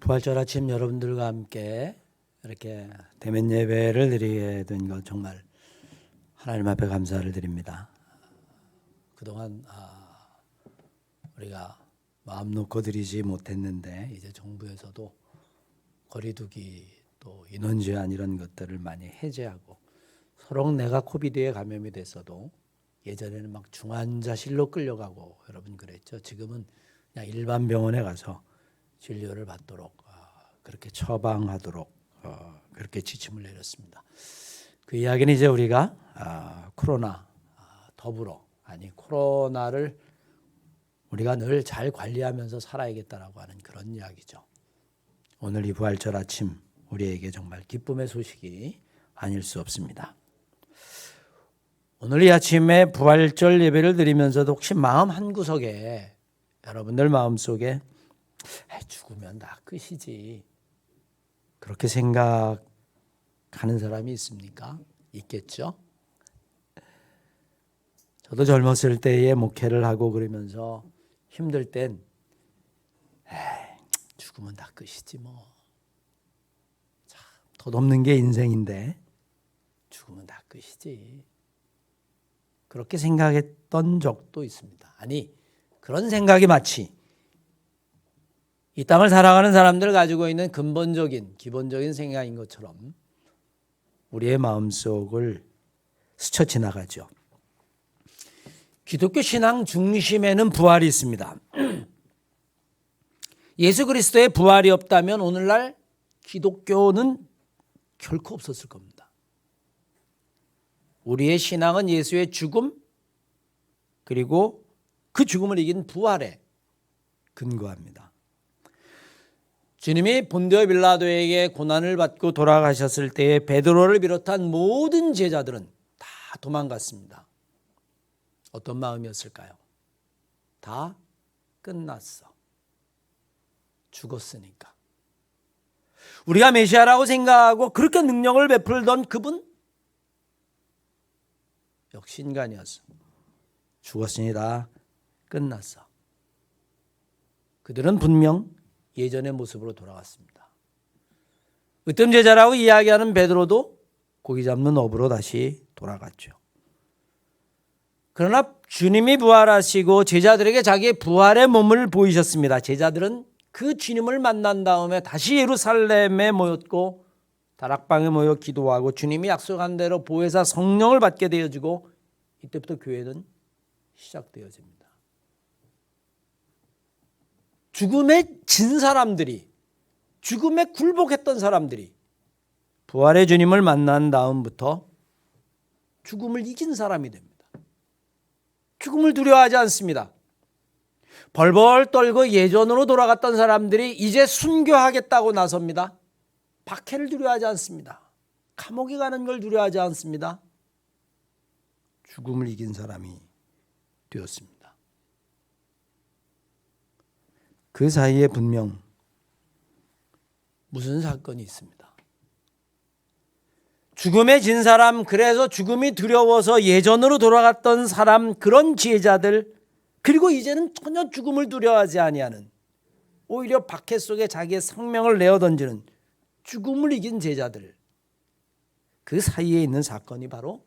부활절 아침 여러분들과 함께 이렇게 대면 예배를 드리게 된 것 정말 하나님 앞에 감사를 드립니다. 그동안 우리가 마음 놓고 드리지 못했는데 이제 정부에서도 거리두기 또 인원 제한 이런 것들을 많이 해제하고 서로 내가 코비드에 감염이 됐어도 예전에는 막 중환자실로 끌려가고 여러분 그랬죠. 지금은 그냥 일반 병원에 가서 진료를 받도록 그렇게 처방하도록 그렇게 지침을 내렸습니다. 그 이야기는 이제 우리가 코로나 더불어 코로나를 우리가 늘 잘 관리하면서 살아야겠다라고 하는 그런 이야기죠. 오늘 이 부활절 아침 우리에게 정말 기쁨의 소식이 아닐 수 없습니다. 오늘 이 아침에 부활절 예배를 드리면서도 혹시 마음 한구석에 여러분들 마음속에 죽으면 다 끝이지 그렇게 생각하는 사람이 있습니까? 있겠죠? 저도 젊었을 때에 목회를 하고 그러면서 힘들 땐 죽으면 다 끝이지 뭐. 참 덧없는 게 인생인데 죽으면 다 끝이지. 그렇게 생각했던 적도 있습니다. 아니 그런 생각이 마치 이 땅을 살아가는 사람들 가지고 있는 근본적인 기본적인 생각인 것처럼 우리의 마음속을 스쳐 지나가죠. 기독교 신앙 중심에는 부활이 있습니다. 예수 그리스도의 부활이 없다면 오늘날 기독교는 결코 없었을 겁니다. 우리의 신앙은 예수의 죽음 그리고 그 죽음을 이긴 부활에 근거합니다. 주님이 본디오 빌라도에게 고난을 받고 돌아가셨을 때에 베드로를 비롯한 모든 제자들은 다 도망갔습니다. 어떤 마음이었을까요? 다 끝났어. 죽었으니까. 우리가 메시아라고 생각하고 그렇게 능력을 베풀던 그분 역시 인간이었어. 죽었으니 다 끝났어. 그들은 분명 예전의 모습으로 돌아갔습니다. 으뜸 제자라고 이야기하는 베드로도 고기 잡는 업으로 다시 돌아갔죠. 그러나 주님이 부활하시고 제자들에게 자기의 부활의 몸을 보이셨습니다. 제자들은 그 주님을 만난 다음에 다시 예루살렘에 모였고 다락방에 모여 기도하고 주님이 약속한 대로 보혜사 성령을 받게 되어지고 이때부터 교회는 시작되어집니다. 죽음에 진 사람들이, 죽음에 굴복했던 사람들이 부활의 주님을 만난 다음부터 죽음을 이긴 사람이 됩니다. 죽음을 두려워하지 않습니다. 벌벌 떨고 예전으로 돌아갔던 사람들이 이제 순교하겠다고 나섭니다. 박해를 두려워하지 않습니다. 감옥에 가는 걸 두려워하지 않습니다. 죽음을 이긴 사람이 되었습니다. 그 사이에 분명 무슨 사건이 있습니다. 죽음에 진 사람, 그래서 죽음이 두려워서 예전으로 돌아갔던 사람, 그런 제자들, 그리고 이제는 전혀 죽음을 두려워하지 아니하는, 오히려 박해 속에 자기의 생명을 내어 던지는 죽음을 이긴 제자들, 그 사이에 있는 사건이 바로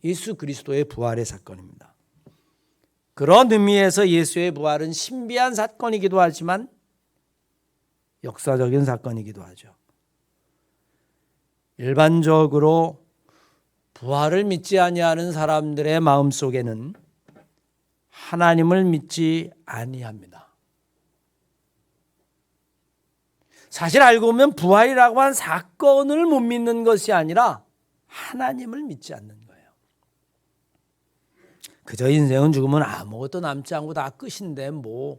예수 그리스도의 부활의 사건입니다. 그런 의미에서 예수의 부활은 신비한 사건이기도 하지만 역사적인 사건이기도 하죠. 일반적으로 부활을 믿지 아니하는 사람들의 마음속에는 하나님을 믿지 아니합니다. 사실 알고 보면 부활이라고 한 사건을 못 믿는 것이 아니라 하나님을 믿지 않는 거예요. 그저 인생은 죽으면 아무것도 남지 않고 다 끝인데 뭐.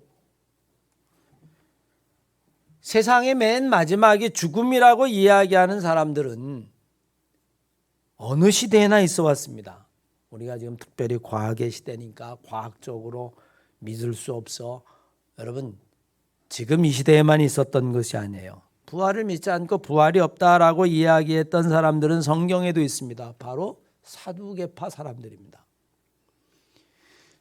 세상의 맨 마지막이 죽음이라고 이야기하는 사람들은 어느 시대에나 있어 왔습니다. 우리가 지금 특별히 과학의 시대니까 과학적으로 믿을 수 없어. 여러분 지금 이 시대에만 있었던 것이 아니에요. 부활을 믿지 않고 부활이 없다라고 이야기했던 사람들은 성경에도 있습니다. 바로 사두개파 사람들입니다.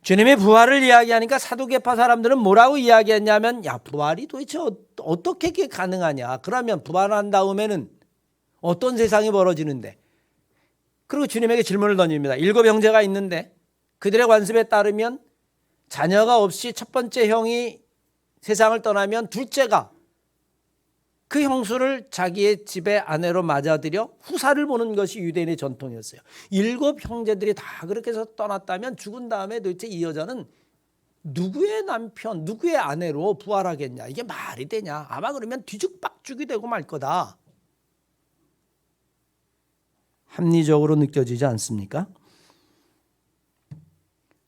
주님의 부활을 이야기하니까 사두개파 사람들은 뭐라고 이야기했냐면, 야, 부활이 도대체 어떻게 그게 가능하냐? 그러면 부활한 다음에는 어떤 세상이 벌어지는데? 그리고 주님에게 질문을 던집니다. 7 형제가 있는데 그들의 관습에 따르면 자녀가 없이 첫 번째 형이 세상을 떠나면 둘째가 그 형수를 자기의 집의 아내로 맞아들여 후사를 보는 것이 유대인의 전통이었어요. 7 형제들이 다 그렇게 해서 떠났다면 죽은 다음에 도대체 이 여자는 누구의 남편, 누구의 아내로 부활하겠냐? 이게 말이 되냐? 아마 그러면 뒤죽박죽이 되고 말 거다. 합리적으로 느껴지지 않습니까?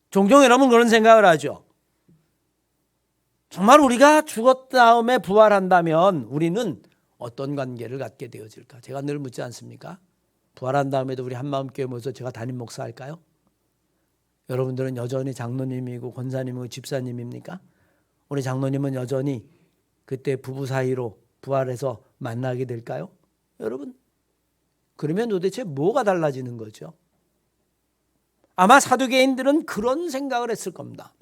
종종 여러분 그런 생각을 하죠. 정말 우리가 죽었 다음에 부활한다면 우리는 어떤 관계를 갖게 되어질까? 제가 늘 묻지 않습니까? 부활한 다음에도 우리 한마음교회 모여서 제가 담임 목사 할까요? 여러분들은 여전히 장로님이고 권사님이고 집사님입니까? 우리 장로님은 여전히 그때 부부 사이로 부활해서 만나게 될까요? 여러분, 그러면 도대체 뭐가 달라지는 거죠? 아마 사두개인들은 그런 생각을 했을 겁니다.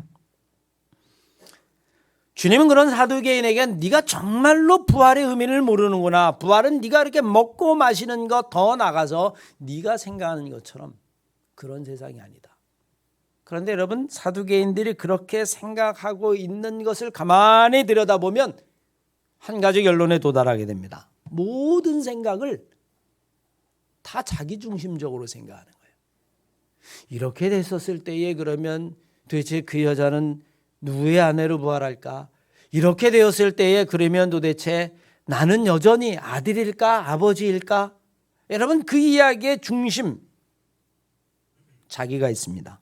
주님은 그런 사두개인에게 네가 정말로 부활의 의미를 모르는구나. 부활은 네가 이렇게 먹고 마시는 것 더 나가서 네가 생각하는 것처럼 그런 세상이 아니다. 그런데 여러분, 사두개인들이 그렇게 생각하고 있는 것을 가만히 들여다보면 한 가지 결론에 도달하게 됩니다. 모든 생각을 다 자기중심적으로 생각하는 거예요. 이렇게 됐었을 때에 그러면 도대체 그 여자는 누구의 아내로 부활할까? 이렇게 되었을 때에 그러면 도대체 나는 여전히 아들일까? 아버지일까? 여러분, 그 이야기의 중심, 자기가 있습니다.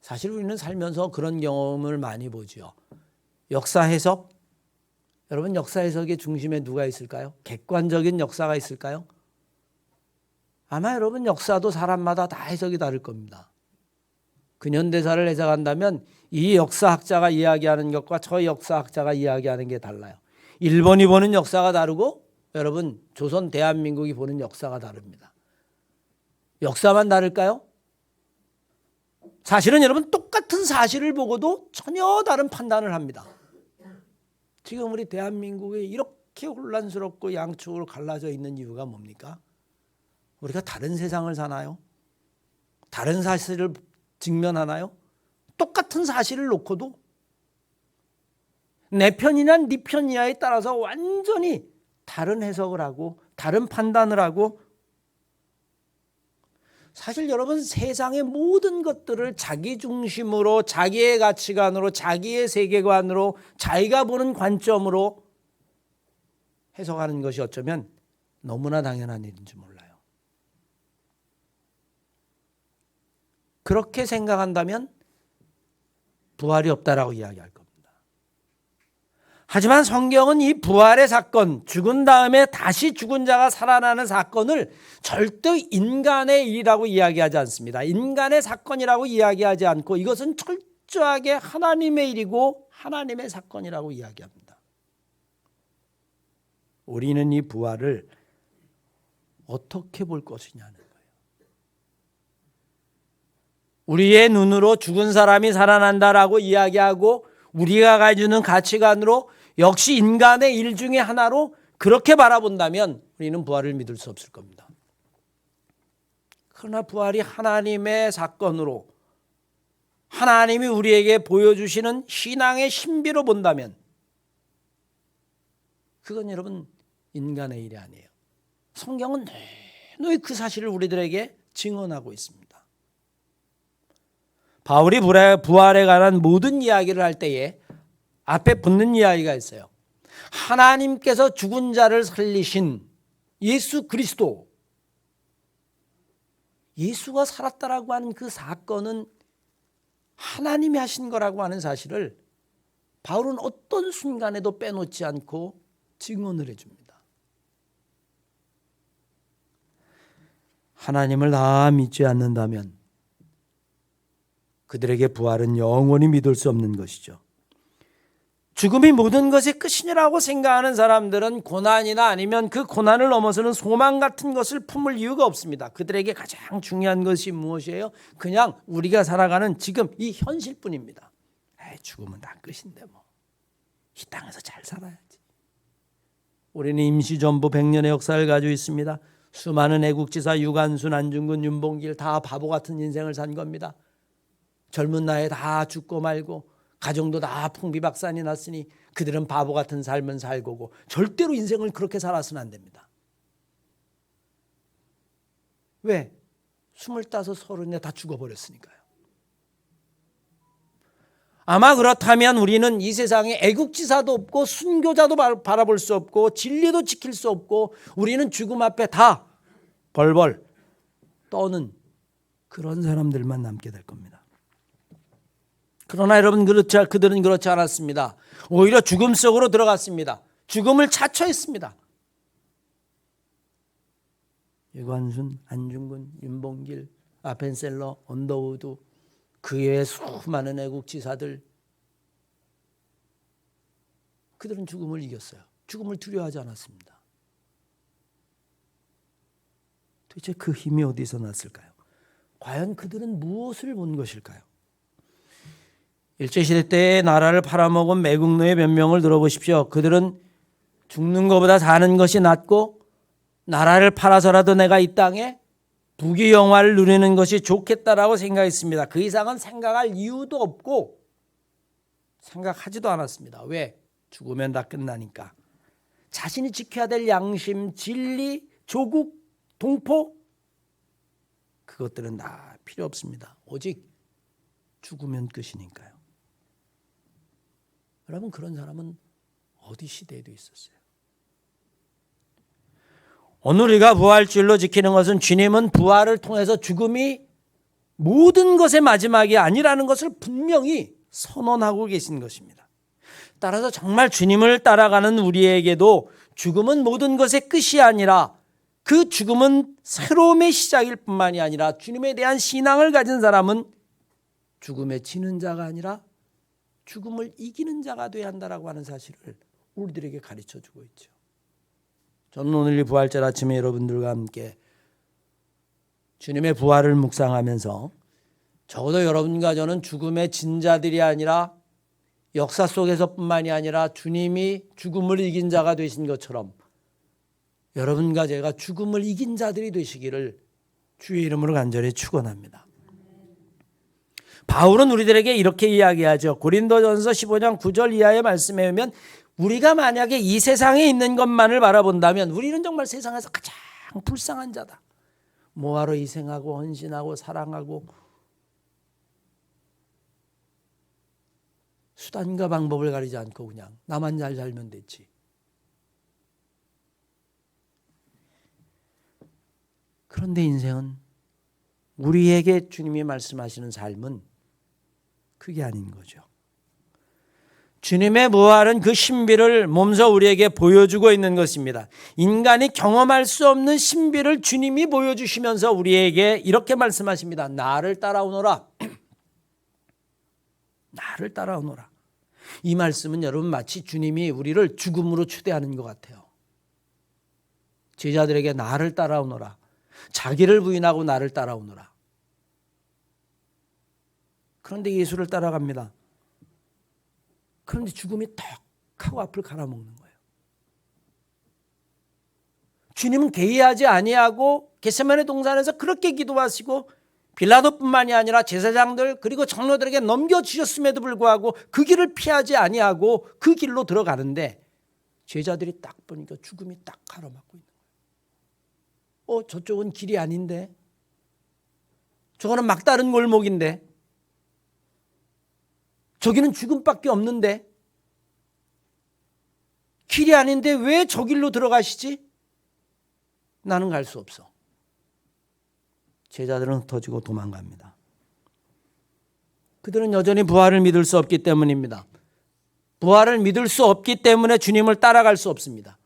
사실 우리는 살면서 그런 경험을 많이 보죠. 역사 해석, 여러분 역사 해석의 중심에 누가 있을까요? 객관적인 역사가 있을까요? 아마 여러분 역사도 사람마다 다 해석이 다를 겁니다. 근현대사를 해석한다면 이 역사학자가 이야기하는 것과 저 역사학자가 이야기하는 게 달라요. 일본이 보는 역사가 다르고 여러분 조선 대한민국이 보는 역사가 다릅니다. 역사만 다를까요? 사실은 여러분 똑같은 사실을 보고도 전혀 다른 판단을 합니다. 지금 우리 대한민국이 이렇게 혼란스럽고 양쪽으로 갈라져 있는 이유가 뭡니까? 우리가 다른 세상을 사나요? 다른 사실을 직면하나요? 똑같은 사실을 놓고도 내 편이냐 네 편이냐에 따라서 완전히 다른 해석을 하고 다른 판단을 하고, 사실 여러분 세상의 모든 것들을 자기 중심으로 자기의 가치관으로 자기의 세계관으로 자기가 보는 관점으로 해석하는 것이 어쩌면 너무나 당연한 일인지 몰라요. 그렇게 생각한다면 부활이 없다라고 이야기할 겁니다. 하지만 성경은 이 부활의 사건, 죽은 다음에 다시 죽은 자가 살아나는 사건을 절대 인간의 일이라고 이야기하지 않습니다. 인간의 사건이라고 이야기하지 않고 이것은 철저하게 하나님의 일이고 하나님의 사건이라고 이야기합니다. 우리는 이 부활을 어떻게 볼 것이냐는 거예요. 우리의 눈으로 죽은 사람이 살아난다라고 이야기하고 우리가 가지는 가치관으로 역시 인간의 일 중에 하나로 그렇게 바라본다면 우리는 부활을 믿을 수 없을 겁니다. 그러나 부활이 하나님의 사건으로 하나님이 우리에게 보여주시는 신앙의 신비로 본다면 그건 여러분 인간의 일이 아니에요. 성경은 내놓이 그 사실을 우리들에게 증언하고 있습니다. 바울이 부활에 관한 모든 이야기를 할 때에 앞에 붙는 이야기가 있어요. 하나님께서 죽은 자를 살리신 예수 그리스도, 예수가 살았다라고 하는 그 사건은 하나님이 하신 거라고 하는 사실을 바울은 어떤 순간에도 빼놓지 않고 증언을 해줍니다. 하나님을 다 믿지 않는다면 그들에게 부활은 영원히 믿을 수 없는 것이죠. 죽음이 모든 것의 끝이라고 생각하는 사람들은 고난이나 아니면 그 고난을 넘어서는 소망 같은 것을 품을 이유가 없습니다. 그들에게 가장 중요한 것이 무엇이에요? 그냥 우리가 살아가는 지금 이 현실뿐입니다. 죽으면 다 끝인데 뭐. 이 땅에서 잘 살아야지. 우리는 임시정부 100년의 역사를 가지고 있습니다. 수많은 애국지사 유관순, 안중근, 윤봉길 다 바보 같은 인생을 산 겁니다. 젊은 나이에 다 죽고 말고 가정도 다 풍비박산이 났으니 그들은 바보 같은 삶은 살고고 절대로 인생을 그렇게 살아서는 안 됩니다. 왜? 25, 30에 다 죽어버렸으니까요. 아마 그렇다면 우리는 이 세상에 애국지사도 없고 순교자도 바라볼 수 없고 진리도 지킬 수 없고 우리는 죽음 앞에 다 벌벌 떠는 그런 사람들만 남게 될 겁니다. 그러나 여러분 그들은 그렇지 않았습니다. 오히려 죽음 속으로 들어갔습니다. 죽음을 자처했습니다. 유관순, 안중근, 윤봉길, 아펜셀러, 언더우드 그 외에 수많은 애국지사들 그들은 죽음을 이겼어요. 죽음을 두려워하지 않았습니다. 도대체 그 힘이 어디서 났을까요? 과연 그들은 무엇을 본 것일까요? 일제시대 때의 나라를 팔아먹은 매국노의 변명을 들어보십시오. 그들은 죽는 것보다 사는 것이 낫고 나라를 팔아서라도 내가 이 땅에 부귀영화를 누리는 것이 좋겠다라고 생각했습니다. 그 이상은 생각할 이유도 없고 생각하지도 않았습니다. 왜? 죽으면 다 끝나니까. 자신이 지켜야 될 양심, 진리, 조국, 동포 그것들은 다 필요 없습니다. 오직 죽으면 끝이니까요. 여러분 그런 사람은 어디 시대에도 있었어요. 오늘 우리가 부활주일로 지키는 것은 주님은 부활을 통해서 죽음이 모든 것의 마지막이 아니라는 것을 분명히 선언하고 계신 것입니다. 따라서 정말 주님을 따라가는 우리에게도 죽음은 모든 것의 끝이 아니라 그 죽음은 새로움의 시작일 뿐만이 아니라 주님에 대한 신앙을 가진 사람은 죽음에 지는 자가 아니라 죽음을 이기는 자가 되어야 한다라고 하는 사실을 우리들에게 가르쳐주고 있죠. 저는 오늘 이 부활절 아침에 여러분들과 함께 주님의 부활을 묵상하면서 적어도 여러분과 저는 죽음의 진자들이 아니라 역사 속에서뿐만이 아니라 주님이 죽음을 이긴 자가 되신 것처럼 여러분과 제가 죽음을 이긴 자들이 되시기를 주의 이름으로 간절히 축원합니다. 바울은 우리들에게 이렇게 이야기하죠. 고린도전서 15장 9절 이하의 말씀에 보면 우리가 만약에 이 세상에 있는 것만을 바라본다면 우리는 정말 세상에서 가장 불쌍한 자다. 뭐하러 희생하고 헌신하고 사랑하고 수단과 방법을 가리지 않고 그냥 나만 잘 살면 됐지. 그런데 인생은 우리에게 주님이 말씀하시는 삶은 그게 아닌 거죠. 주님의 부활은 그 신비를 몸소 우리에게 보여주고 있는 것입니다. 인간이 경험할 수 없는 신비를 주님이 보여주시면서 우리에게 이렇게 말씀하십니다. 나를 따라오너라. 나를 따라오너라. 이 말씀은 여러분 마치 주님이 우리를 죽음으로 추대하는 것 같아요. 제자들에게 나를 따라오너라. 자기를 부인하고 나를 따라오너라. 그런데 예수를 따라갑니다. 그런데 죽음이 턱 하고 앞을 갈아먹는 거예요. 주님은 개의하지 아니하고 겟세마네 동산에서 그렇게 기도하시고 빌라도뿐만이 아니라 제사장들 그리고 장로들에게 넘겨주셨음에도 불구하고 그 길을 피하지 아니하고 그 길로 들어가는데 제자들이 딱 보니까 죽음이 딱 가로막고 있는 거예요. 저쪽은 길이 아닌데 저거는 막다른 골목인데 저기는 죽음밖에 없는데 길이 아닌데 왜 저 길로 들어가시지? 나는 갈 수 없어. 제자들은 흩어지고 도망갑니다. 그들은 여전히 부활을 믿을 수 없기 때문입니다. 부활을 믿을 수 없기 때문에 주님을 따라갈 수 없습니다.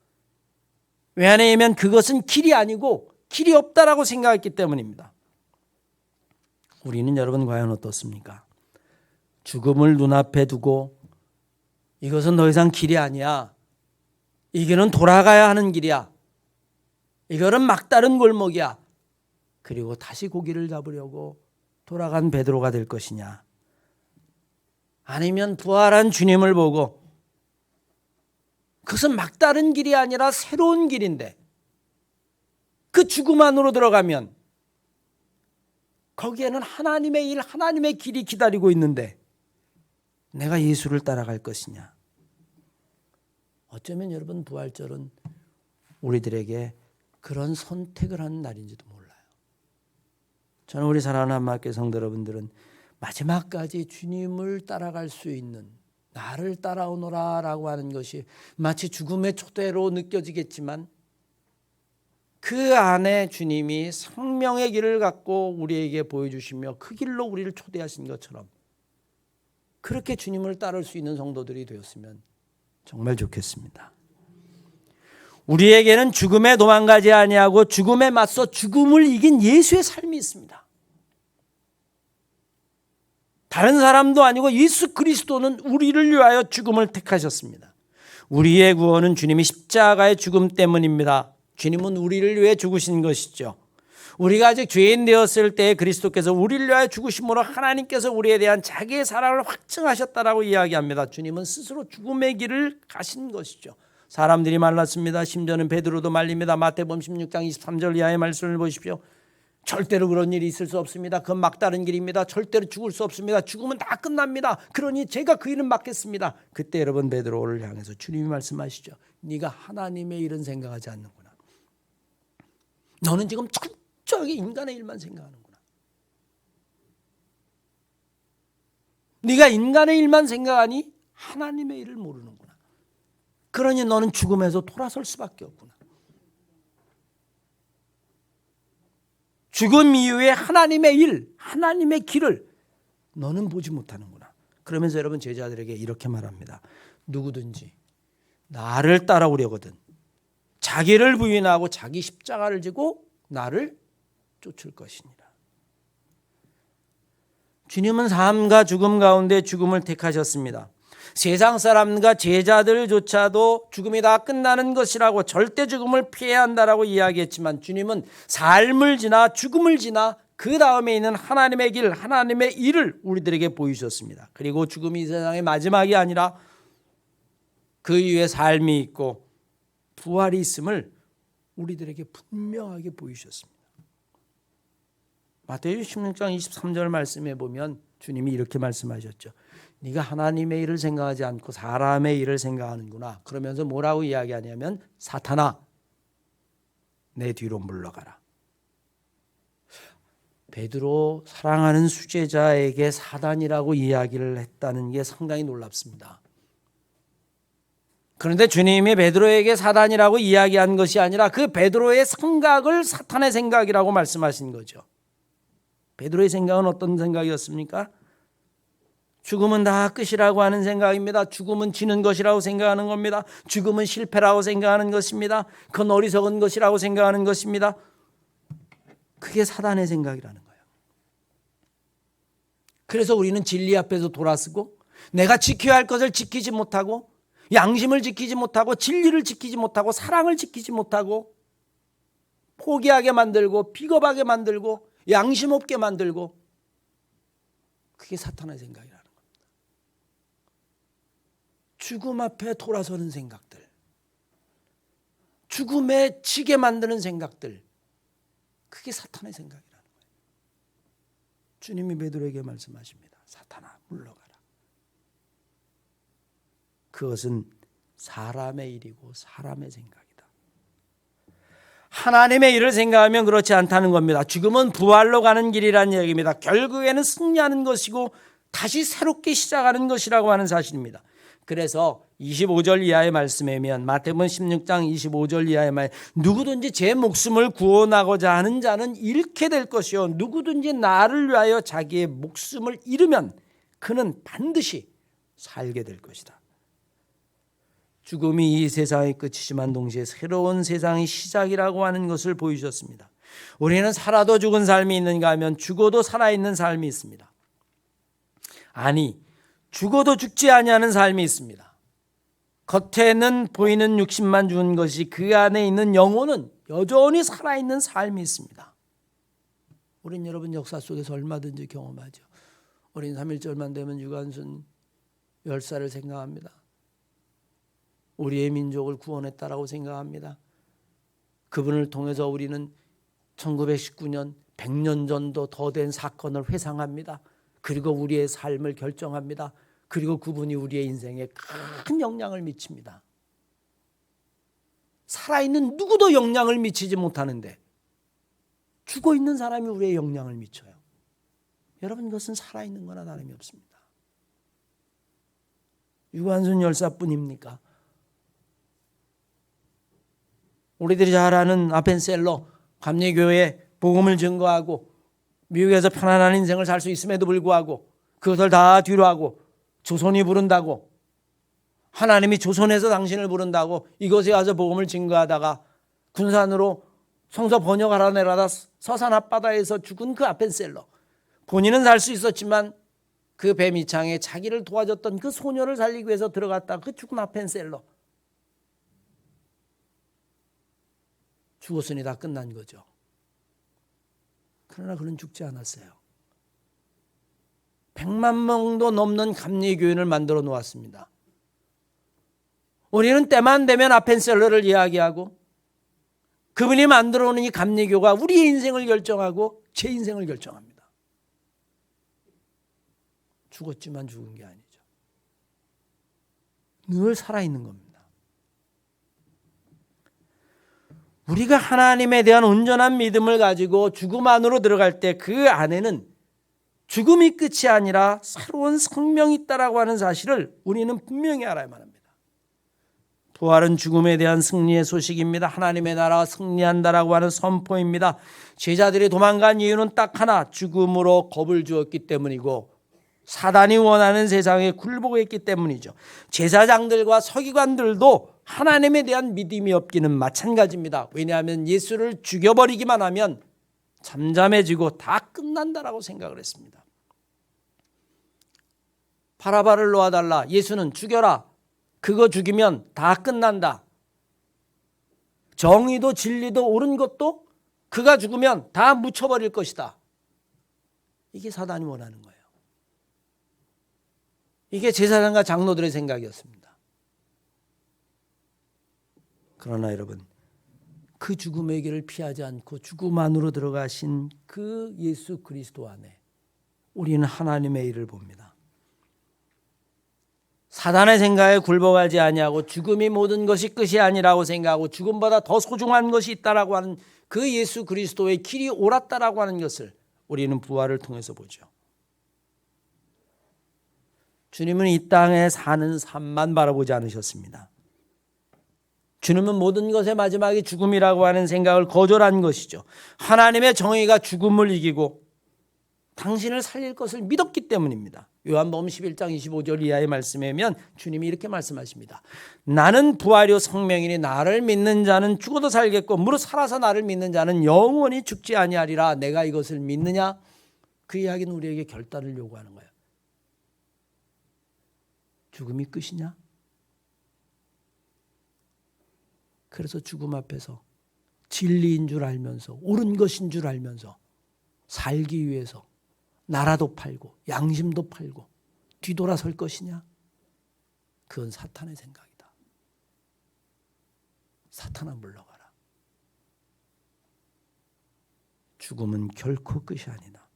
왜냐하면 그것은 길이 아니고 길이 없다라고 생각했기 때문입니다. 우리는 여러분 과연 어떻습니까? 죽음을 눈앞에 두고 이것은 더 이상 길이 아니야. 이 길은 돌아가야 하는 길이야. 이거는 막다른 골목이야. 그리고 다시 고기를 잡으려고 돌아간 베드로가 될 것이냐. 아니면 부활한 주님을 보고 그것은 막다른 길이 아니라 새로운 길인데 그 죽음 안으로 들어가면 거기에는 하나님의 일, 하나님의 길이 기다리고 있는데 내가 예수를 따라갈 것이냐. 어쩌면 여러분 부활절은 우리들에게 그런 선택을 하는 날인지도 몰라요. 저는 우리 사랑하는 한마음교회 성도 여러분들은 마지막까지 주님을 따라갈 수 있는, 나를 따라오너라 라고 하는 것이 마치 죽음의 초대로 느껴지겠지만 그 안에 주님이 생명의 길을 갖고 우리에게 보여주시며 그 길로 우리를 초대하신 것처럼 그렇게 주님을 따를 수 있는 성도들이 되었으면 정말 좋겠습니다. 우리에게는 죽음에 도망가지 아니하고 죽음에 맞서 죽음을 이긴 예수의 삶이 있습니다. 다른 사람도 아니고 예수 그리스도는 우리를 위하여 죽음을 택하셨습니다. 우리의 구원은 주님이 십자가의 죽음 때문입니다. 주님은 우리를 위해 죽으신 것이죠. 우리가 아직 죄인 되었을 때 그리스도께서 우리를 위하여 죽으심으로 하나님께서 우리에 대한 자기의 사랑을 확증하셨다라고 이야기합니다. 주님은 스스로 죽음의 길을 가신 것이죠. 사람들이 말랐습니다. 심지어는 베드로도 말립니다. 마태복음 16장 23절 이하의 말씀을 보십시오. 절대로 그런 일이 있을 수 없습니다. 그건 막다른 길입니다. 절대로 죽을 수 없습니다. 죽으면 다 끝납니다. 그러니 제가 그 일은 맡겠습니다. 그때 여러분 베드로를 향해서 주님이 말씀하시죠. 네가 하나님의 일은 생각하지 않는구나. 너는 지금 철저하게 인간의 일만 생각하는구나. 네가 인간의 일만 생각하니 하나님의 일을 모르는구나. 그러니 너는 죽음에서 돌아설 수밖에 없구나. 죽음 이후에 하나님의 일, 하나님의 길을 너는 보지 못하는구나. 그러면서 여러분 제자들에게 이렇게 말합니다. 누구든지 나를 따라오려거든 자기를 부인하고 자기 십자가를 지고 나를 쫓을 것이니라. 주님은 삶과 죽음 가운데 죽음을 택하셨습니다. 세상 사람과 제자들조차도 죽음이 다 끝나는 것이라고 절대 죽음을 피해야 한다라고 이야기했지만 주님은 삶을 지나 죽음을 지나 그 다음에 있는 하나님의 길, 하나님의 일을 우리들에게 보이셨습니다. 그리고 죽음이 이 세상의 마지막이 아니라 그 이후에 삶이 있고 부활이 있음을 우리들에게 분명하게 보이셨습니다. 마태복음 16장 23절 말씀에 보면 주님이 이렇게 말씀하셨죠. 네가 하나님의 일을 생각하지 않고 사람의 일을 생각하는구나. 그러면서 뭐라고 이야기하냐면 사탄아 내 뒤로 물러가라. 베드로 사랑하는 수제자에게 사단이라고 이야기를 했다는 게 상당히 놀랍습니다. 그런데 주님이 베드로에게 사단이라고 이야기한 것이 아니라 그 베드로의 생각을 사탄의 생각이라고 말씀하신 거죠. 베드로의 생각은 어떤 생각이었습니까? 죽음은 다 끝이라고 하는 생각입니다. 죽음은 지는 것이라고 생각하는 겁니다. 죽음은 실패라고 생각하는 것입니다. 그건 어리석은 것이라고 생각하는 것입니다. 그게 사단의 생각이라는 거예요. 그래서 우리는 진리 앞에서 돌아서고 내가 지켜야 할 것을 지키지 못하고 양심을 지키지 못하고 진리를 지키지 못하고 사랑을 지키지 못하고 포기하게 만들고 비겁하게 만들고 양심 없게 만들고 그게 사탄의 생각이라는 겁니다. 죽음 앞에 돌아서는 생각들, 죽음에 지게 만드는 생각들, 그게 사탄의 생각이라는 거예요. 주님이 베드로에게 말씀하십니다. 사탄아 물러가라. 그것은 사람의 일이고 사람의 생각이다. 하나님의 일을 생각하면 그렇지 않다는 겁니다. 죽음은 부활로 가는 길이라는 얘기입니다. 결국에는 승리하는 것이고 다시 새롭게 시작하는 것이라고 하는 사실입니다. 그래서 25절 이하의 말씀이면 마태복음 16장 25절 이하의 말 누구든지 제 목숨을 구원하고자 하는 자는 잃게 될 것이요 누구든지 나를 위하여 자기의 목숨을 잃으면 그는 반드시 살게 될 것이다. 죽음이 이 세상의 끝이지만 동시에 새로운 세상의 시작이라고 하는 것을 보여주셨습니다. 우리는 살아도 죽은 삶이 있는가 하면 죽어도 살아있는 삶이 있습니다. 아니 죽어도 죽지 아니하는 삶이 있습니다. 겉에는 보이는 육신만 죽은 것이 그 안에 있는 영혼은 여전히 살아있는 삶이 있습니다. 우린 여러분 역사 속에서 얼마든지 경험하죠. 어린 3.1절만 되면 유관순 10살을 생각합니다. 우리의 민족을 구원했다라고 생각합니다. 그분을 통해서 우리는 1919년 100년 전도 더 된 사건을 회상합니다. 그리고 우리의 삶을 결정합니다. 그리고 그분이 우리의 인생에 큰 영향을 미칩니다. 살아있는 누구도 영향을 미치지 못하는데 죽어있는 사람이 우리의 영향을 미쳐요. 여러분, 그것은 살아있는 거나 다름이 없습니다. 유관순 열사뿐입니까? 우리들이 잘 아는 아펜셀러, 감리교회에 복음을 증거하고 미국에서 편안한 인생을 살 수 있음에도 불구하고 그것을 다 뒤로하고 조선이 부른다고, 하나님이 조선에서 당신을 부른다고 이곳에 와서 복음을 증거하다가 군산으로 성서 번역하러 내려다 서산 앞바다에서 죽은 그 아펜셀러, 본인은 살 수 있었지만 그 배 밑창에 자기를 도와줬던 그 소녀를 살리기 위해서 들어갔다 그 죽은 아펜셀러, 죽었으니 다 끝난 거죠. 그러나 그는 죽지 않았어요. 100만 명도 넘는 감리교인을 만들어 놓았습니다. 우리는 때만 되면 아펜셀러를 이야기하고 그분이 만들어 놓은 이 감리교가 우리의 인생을 결정하고 제 인생을 결정합니다. 죽었지만 죽은 게 아니죠. 늘 살아있는 겁니다. 우리가 하나님에 대한 온전한 믿음을 가지고 죽음 안으로 들어갈 때 그 안에는 죽음이 끝이 아니라 새로운 생명이 있다라고 하는 사실을 우리는 분명히 알아야만 합니다. 부활은 죽음에 대한 승리의 소식입니다. 하나님의 나라가 승리한다라고 하는 선포입니다. 제자들이 도망간 이유는 딱 하나, 죽음으로 겁을 주었기 때문이고 사단이 원하는 세상에 굴복했기 때문이죠. 제사장들과 서기관들도 하나님에 대한 믿음이 없기는 마찬가지입니다. 왜냐하면 예수를 죽여버리기만 하면 잠잠해지고 다 끝난다라고 생각을 했습니다. 바라바를 놓아달라. 예수는 죽여라. 그거 죽이면 다 끝난다. 정의도 진리도 옳은 것도 그가 죽으면 다 묻혀버릴 것이다. 이게 사단이 원하는 거예요. 이게 제사장과 장로들의 생각이었습니다. 그러나 여러분, 그 죽음의 길을 피하지 않고 죽음 안으로 들어가신 그 예수 그리스도 안에 우리는 하나님의 일을 봅니다. 사단의 생각에 굴복하지 아니하고 죽음이 모든 것이 끝이 아니라고 생각하고 죽음보다 더 소중한 것이 있다라고 하는 그 예수 그리스도의 길이 옳았다라고 하는 것을 우리는 부활을 통해서 보죠. 주님은 이 땅에 사는 삶만 바라보지 않으셨습니다. 주님은 모든 것의 마지막이 죽음이라고 하는 생각을 거절한 것이죠. 하나님의 정의가 죽음을 이기고 당신을 살릴 것을 믿었기 때문입니다. 요한복음 11장 25절 이하의 말씀에 보면 주님이 이렇게 말씀하십니다. 나는 부활이요 생명이니 나를 믿는 자는 죽어도 살겠고 무릇 살아서 나를 믿는 자는 영원히 죽지 아니하리라. 내가 이것을 믿느냐? 그 이야기는 우리에게 결단을 요구하는 거예요. 죽음이 끝이냐? 그래서 죽음 앞에서 진리인 줄 알면서 옳은 것인 줄 알면서 살기 위해서 나라도 팔고 양심도 팔고 뒤돌아설 것이냐? 그건 사탄의 생각이다. 사탄아 물러가라. 죽음은 결코 끝이 아니다.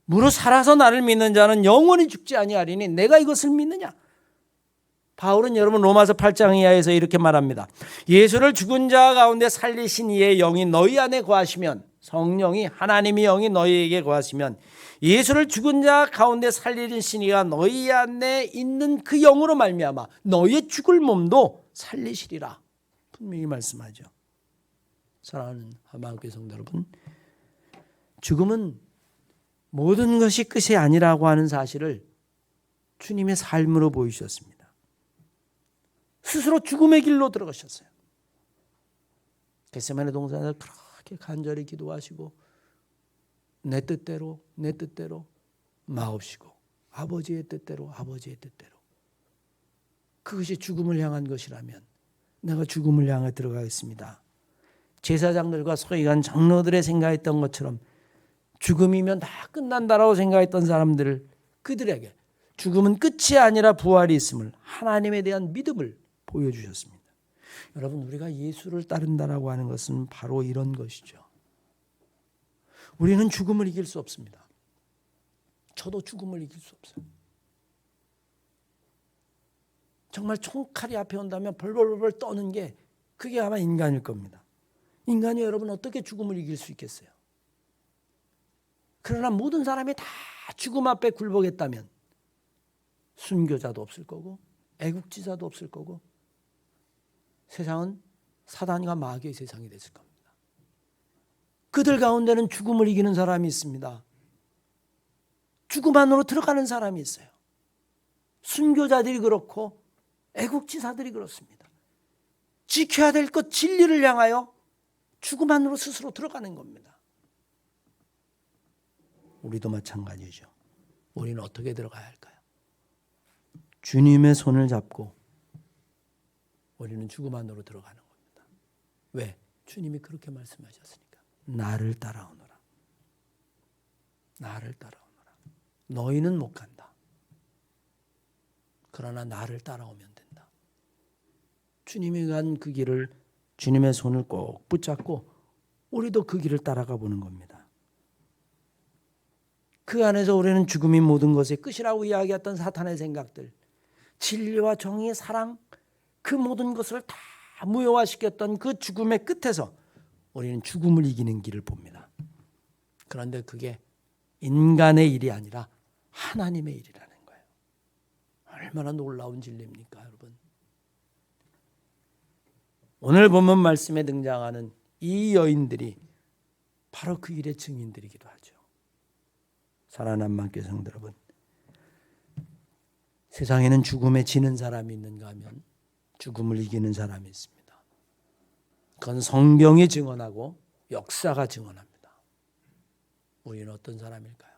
무릇 살아서 나를 믿는 자는 영원히 죽지 아니하리니 내가 이것을 믿느냐? 바울은 여러분 로마서 8장 이하에서 이렇게 말합니다. 예수를 죽은 자 가운데 살리신 이의 영이 너희 안에 거하시면, 성령이 하나님의 영이 너희에게 거하시면 예수를 죽은 자 가운데 살리신 이가 너희 안에 있는 그 영으로 말미암아 너희의 죽을 몸도 살리시리라. 분명히 말씀하죠. 사랑하는 하마교회 성도 여러분, 죽음은 모든 것이 끝이 아니라고 하는 사실을 주님의 삶으로 보이셨습니다. 스스로 죽음의 길로 들어가셨어요. 겟세마네 동산에서 그렇게 간절히 기도하시고 내 뜻대로 마옵시고 아버지의 뜻대로 그것이 죽음을 향한 것이라면 내가 죽음을 향해 들어가겠습니다. 제사장들과 서기관 장로들의 생각했던 것처럼 죽음이면 다 끝난다라고 생각했던 사람들을 그들에게 죽음은 끝이 아니라 부활이 있음을 하나님에 대한 믿음을 보여주셨습니다. 여러분, 우리가 예수를 따른다라고 하는 것은 바로 이런 것이죠. 우리는 죽음을 이길 수 없습니다. 저도 죽음을 이길 수 없어요. 정말 총칼이 앞에 온다면 벌벌벌 떠는 게 그게 아마 인간일 겁니다. 인간이 여러분 어떻게 죽음을 이길 수 있겠어요? 그러나 모든 사람이 다 죽음 앞에 굴복했다면 순교자도 없을 거고 애국지자도 없을 거고 세상은 사단과 마귀의 세상이 됐을 겁니다. 그들 가운데는 죽음을 이기는 사람이 있습니다. 죽음 안으로 들어가는 사람이 있어요. 순교자들이 그렇고 애국지사들이 그렇습니다. 지켜야 될 것 진리를 향하여 죽음 안으로 스스로 들어가는 겁니다. 우리도 마찬가지죠. 우리는 어떻게 들어가야 할까요? 주님의 손을 잡고 우리는 죽음 안으로 들어가는 겁니다. 왜? 주님이 그렇게 말씀하셨으니까. 나를 따라오너라. 나를 따라오너라. 너희는 못 간다. 그러나 나를 따라오면 된다. 주님이 간 그 길을 주님의 손을 꼭 붙잡고 우리도 그 길을 따라가 보는 겁니다. 그 안에서 우리는 죽음이 모든 것의 끝이라고 이야기했던 사탄의 생각들, 진리와 정의, 사랑, 그 모든 것을 다 무효화시켰던 그 죽음의 끝에서 우리는 죽음을 이기는 길을 봅니다. 그런데 그게 인간의 일이 아니라 하나님의 일이라는 거예요. 얼마나 놀라운 진리입니까, 여러분? 오늘 본문 말씀에 등장하는 이 여인들이 바로 그 일의 증인들이기도 하죠. 사랑하는 만교회 성도 여러분, 세상에는 죽음에 지는 사람이 있는가 하면 죽음을 이기는 사람이 있습니다. 그건 성경이 증언하고 역사가 증언합니다. 우리는 어떤 사람일까요?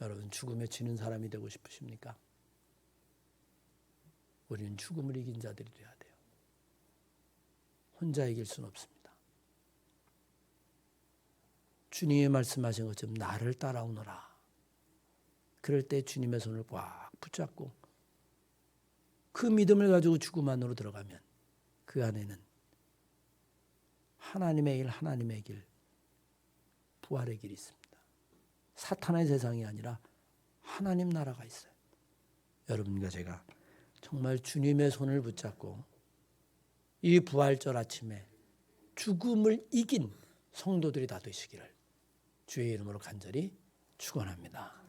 여러분, 죽음에 지는 사람이 되고 싶으십니까? 우리는 죽음을 이긴 자들이 되어야 돼요. 혼자 이길 수는 없습니다. 주님이 말씀하신 것처럼 나를 따라오너라. 그럴 때 주님의 손을 꽉 붙잡고 그 믿음을 가지고 죽음 안으로 들어가면 그 안에는 하나님의 일, 하나님의 길, 부활의 길이 있습니다. 사탄의 세상이 아니라 하나님 나라가 있어요. 여러분과 제가 정말 주님의 손을 붙잡고 이 부활절 아침에 죽음을 이긴 성도들이 다 되시기를 주의 이름으로 간절히 축원합니다.